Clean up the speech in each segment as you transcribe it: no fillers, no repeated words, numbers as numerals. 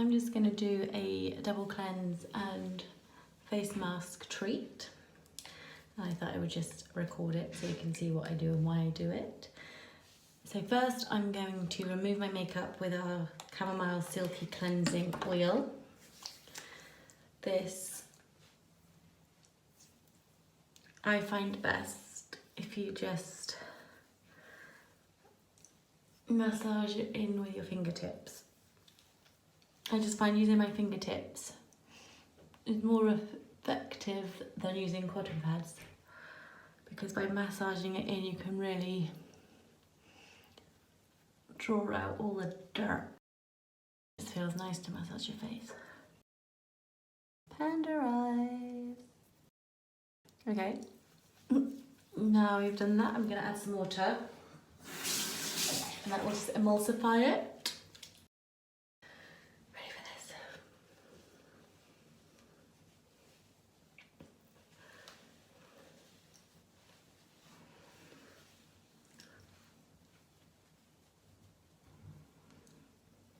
I'm just going to do a double cleanse and face mask treat. I thought I would just record it so you can see what I do and why I do it. So first I'm going to remove my makeup with our Camomile Silky Cleansing Oil. This I find best if you just massage it in with your fingertips. I just find using my fingertips is more effective than using cotton pads, because by massaging it in you can really draw out all the dirt. It just feels nice to massage your face. Panda eyes. Okay, now we've done that, I'm going to add some water and that will just emulsify it. Ready for this?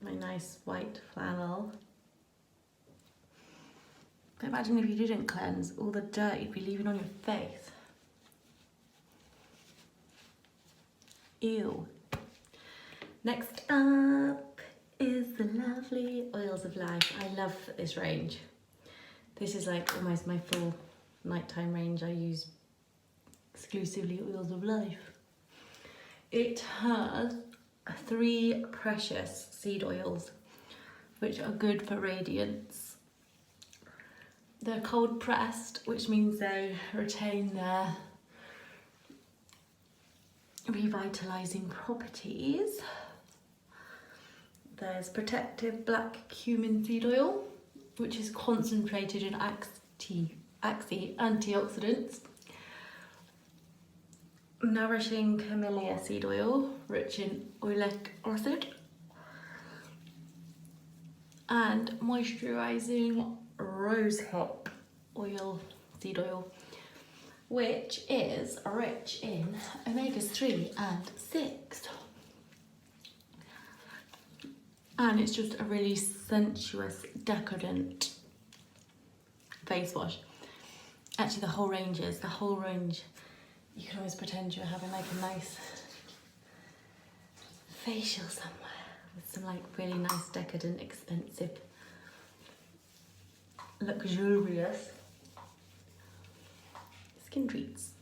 My nice white flannel. But imagine if you didn't cleanse, all the dirt you'd be leaving on your face. Ew. Next up is the lovely Oils of Life. I love this range. This is like almost my full nighttime range. I use exclusively Oils of Life. It has 3 precious seed oils, which are good for radiance. They're cold pressed, which means they retain their revitalising properties. There's protective black cumin seed oil, which is concentrated in antioxidants. Nourishing camellia seed oil, rich in oleic acid. And moisturising rosehip oil, seed oil, which is rich in omegas 3 and 6. And it's just a really sensuous, decadent face wash. Actually, the whole range, you can always pretend you're having like a nice facial somewhere with some like really nice, decadent, expensive, luxurious skin treats.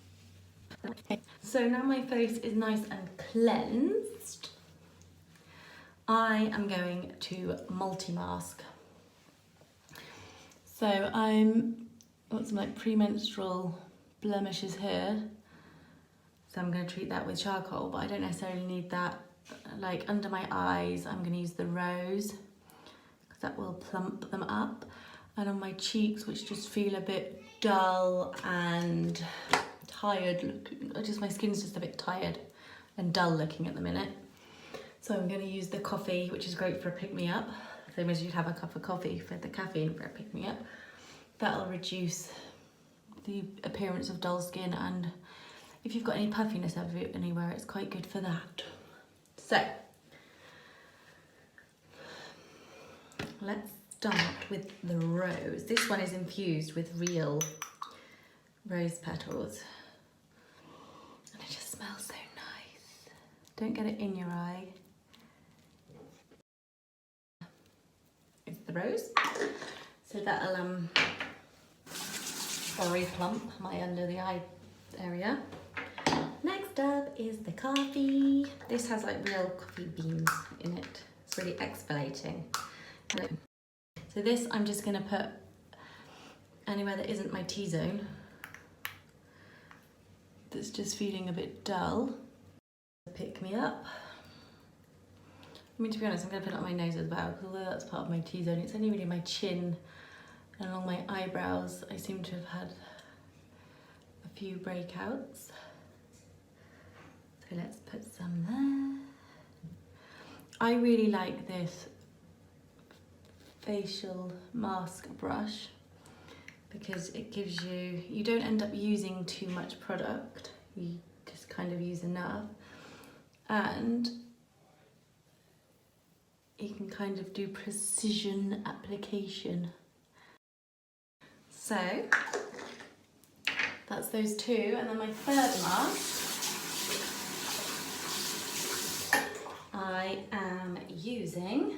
Okay. So now my face is nice and cleansed, I am going to multi-mask. So got some like premenstrual blemishes here, so I'm going to treat that with charcoal, but I don't necessarily need that. Like under my eyes, I'm going to use the rose because that will plump them up. And on my cheeks, which just feel a bit dull and tired looking, my skin's just a bit tired and dull looking at the minute. So I'm going to use the coffee, which is great for a pick-me-up, same as you'd have a cup of coffee for the caffeine for a pick-me-up. That'll reduce the appearance of dull skin, and if you've got any puffiness anywhere, it's quite good for that. So let's start with the rose. This one is infused with real rose petals, and it just smells so nice. Don't get it in your eye. It's the rose, so that'll very plump my under the eye area. Next up is the coffee. This has like real coffee beans in it. It's really exfoliating. So this I'm just going to put anywhere that isn't my T-zone, that's just feeling a bit dull. Pick me up. I mean, to be honest, I'm going to put it on my nose as well, because although that's part of my T-zone, it's only really my chin and along my eyebrows. I seem to have had a few breakouts. So let's put some there. I really like this facial mask brush because it gives you don't end up using too much product, you just kind of use enough, and you can kind of do precision application. So that's those two, and then my third mask, I am using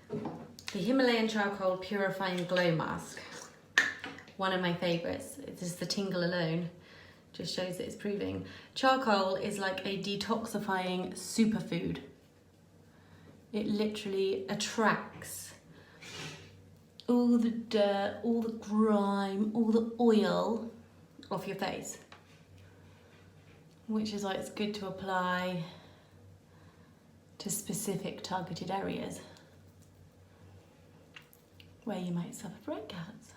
the Himalayan Charcoal Purifying Glow Mask. One of my favourites. It's just the tingle alone just shows that it's proving. Charcoal is like a detoxifying superfood. It literally attracts all the dirt, all the grime, all the oil off your face, which is why it's good to apply to specific targeted areas where you might suffer breakouts.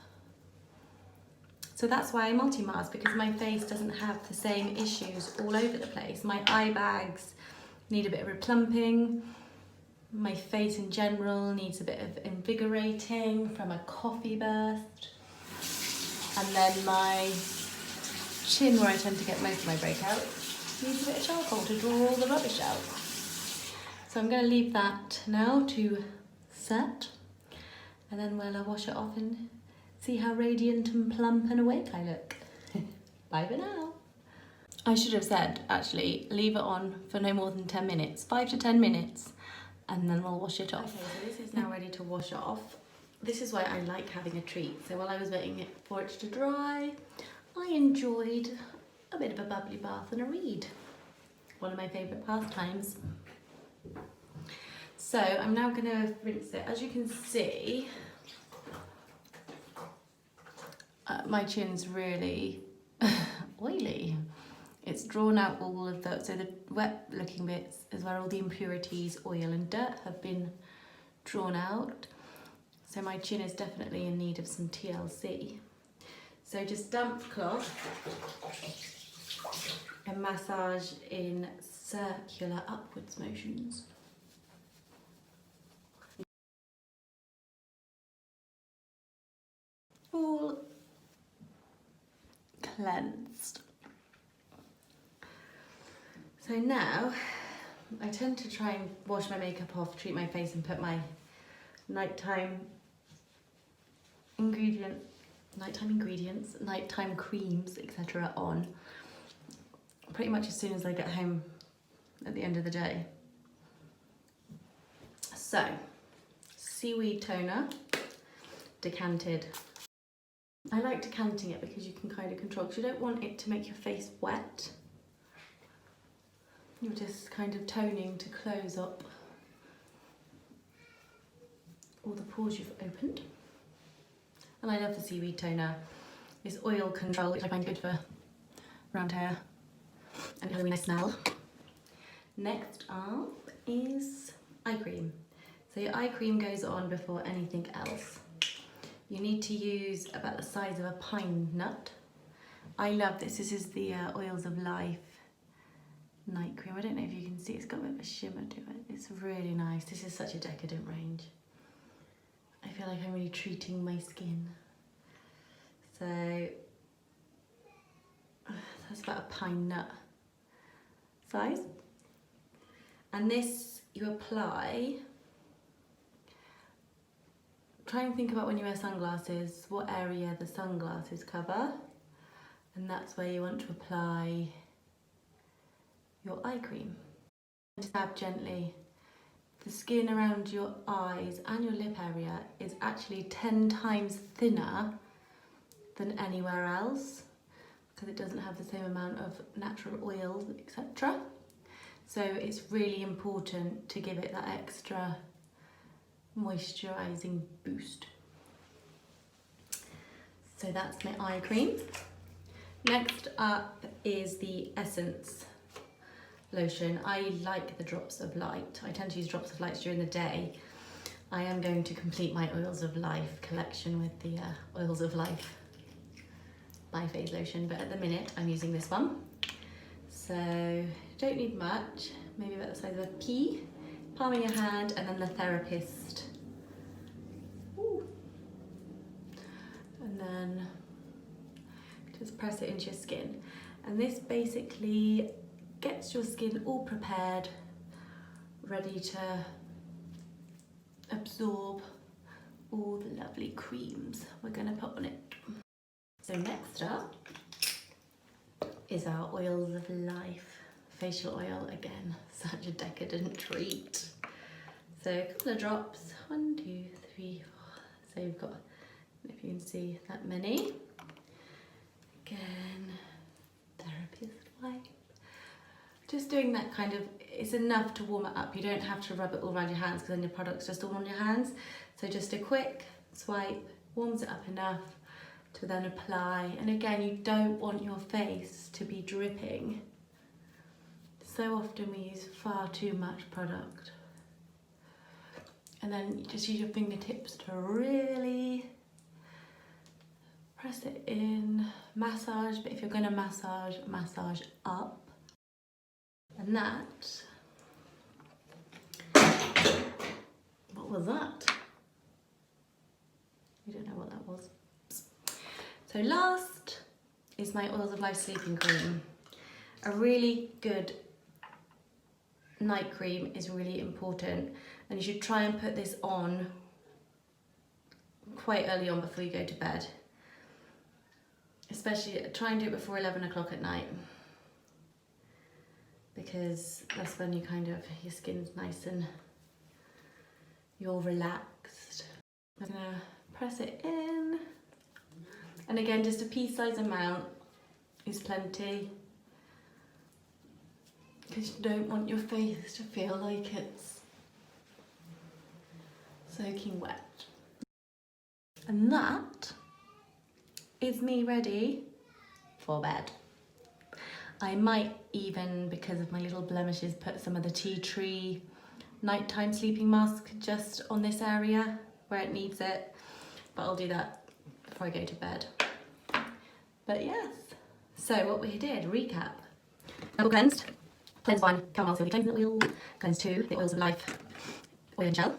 So that's why I multi-mask, because my face doesn't have the same issues all over the place. My eye bags need a bit of replumping. My face in general needs a bit of invigorating from a coffee burst. And then my chin, where I tend to get most of my breakouts, needs a bit of charcoal to draw all the rubbish out. So I'm going to leave that now to set, and then we'll wash it off and see how radiant and plump and awake I look. Bye for now. I should have said, actually, leave it on for no more than 10 minutes, 5 to 10 minutes, and then we'll wash it off. Okay, so this is now ready to wash off. This is why I like having a treat. So while I was waiting for it to dry, I enjoyed a bit of a bubbly bath and a read. One of my favourite pastimes. So I'm now going to rinse it. As you can see, my chin's really oily. It's drawn out all of the, so the wet looking bits is where all the impurities, oil and dirt have been drawn out. So my chin is definitely in need of some TLC. So just damp cloth and massage in circular upwards motions. All cleansed. So now I tend to try and wash my makeup off, treat my face and put my nighttime ingredients, nighttime creams, etc. on pretty much as soon as I get home at the end of the day. So, Seaweed toner, decanted. I like decanting it because you can kind of control, because you don't want it to make your face wet. You're just kind of toning to close up all the pores you've opened. And I love the Seaweed toner. It's oil control, which I find good for round hair, and it has a really nice smell. Next up is eye cream. So your eye cream goes on before anything else. You need to use about the size of a pine nut. I love this. This is the Oils of Life night cream. I don't know if you can see, it's got a bit of a shimmer to it. It's really nice. This is such a decadent range. I feel like I'm really treating my skin. So that's about a pine nut size. And this you apply, try and think about when you wear sunglasses, what area the sunglasses cover, and that's where you want to apply your eye cream. Just dab gently. The skin around your eyes and your lip area is actually 10 times thinner than anywhere else because it doesn't have the same amount of natural oils, etc. So it's really important to give it that extra moisturising boost. So that's my eye cream. Next up is the Essence lotion. I like the Drops of Light. I tend to use Drops of Light during the day. I am going to complete my Oils of Life collection with the Oils of Life by Phase lotion, but at the minute I'm using this one. So don't need much, maybe about the size of a pea. Palm in your hand, and then the Therapist. Ooh. And then just press it into your skin. And this basically gets your skin all prepared, ready to absorb all the lovely creams we're going to put on it. So next up is our Oils of Life facial oil. Again, such a decadent treat. So a couple of drops, 1, 2, 3, 4. So you've got, if you can see, that many. Again, therapist wipe. Just doing that kind of, it's enough to warm it up. You don't have to rub it all around your hands because then your product's just all on your hands. So just a quick swipe warms it up enough to then apply. And again, you don't want your face to be dripping. So often we use far too much product. And then you just use your fingertips to really press it in, massage, but if you're gonna massage, massage up. And that, what was that? You don't know what that was. So last is my Oils of Life sleeping cream. A really good night cream is really important, and you should try and put this on quite early on before you go to bed. Especially try and do it before 11 o'clock at night, because that's when you kind of, your skin's nice and you're relaxed. I'm gonna press it in, and again, just a pea size amount is plenty, because you don't want your face to feel like it's soaking wet. And that is me ready for bed. I might even, because of my little blemishes, put some of the tea tree nighttime sleeping mask just on this area where it needs it, but I'll do that before I go to bed. But yes, so what we did, recap. Double cleansed, cleanse 1, Camomile Silky cleansing oil, cleanse 2, the Oils of Life oil and gel.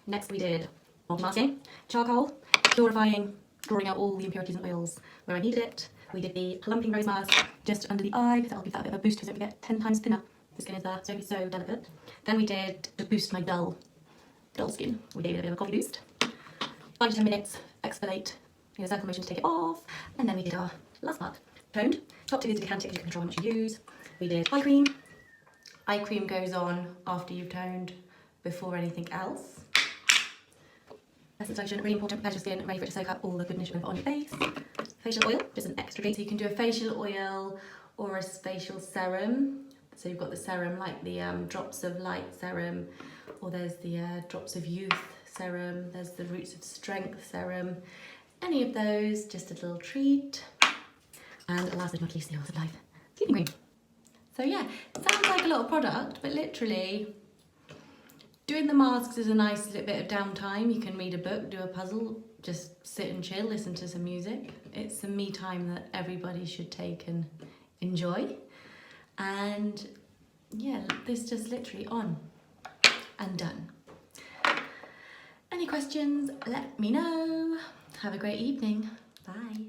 Next we did masking, charcoal, purifying, drawing out all the impurities and oils where I needed it. We did the plumping rose mask just under the eye, because that'll give that a bit of a boost, because don't forget, 10 times thinner the skin is there, so it'll be so delicate. Then we did, to boost my dull skin, we gave it a bit of a coffee boost. 5 to 10 minutes, exfoliate, in a circle motion to take it off, and then we did our last part. Toned, top 2 is decanted, because you can control how much you use. We did eye cream. Eye cream goes on after you've toned, before anything else. Essence lotion, really important, prepare your skin, ready for it to soak up all the goodness you've got on your face. Facial oil, just an extra drink, so you can do a facial oil or a facial serum. So you've got the serum, like the Drops of Light serum, or there's the Drops of Youth serum, there's the Roots of Strength serum. Any of those, just a little treat. And last but not least, the Oils of Life sleeping cream. So yeah, it sounds like a lot of product, but literally doing the masks is a nice little bit of downtime. You can read a book, do a puzzle, just sit and chill, listen to some music. It's the me time that everybody should take and enjoy. And yeah, this just literally on and done. Any questions, let me know. Have a great evening. Bye.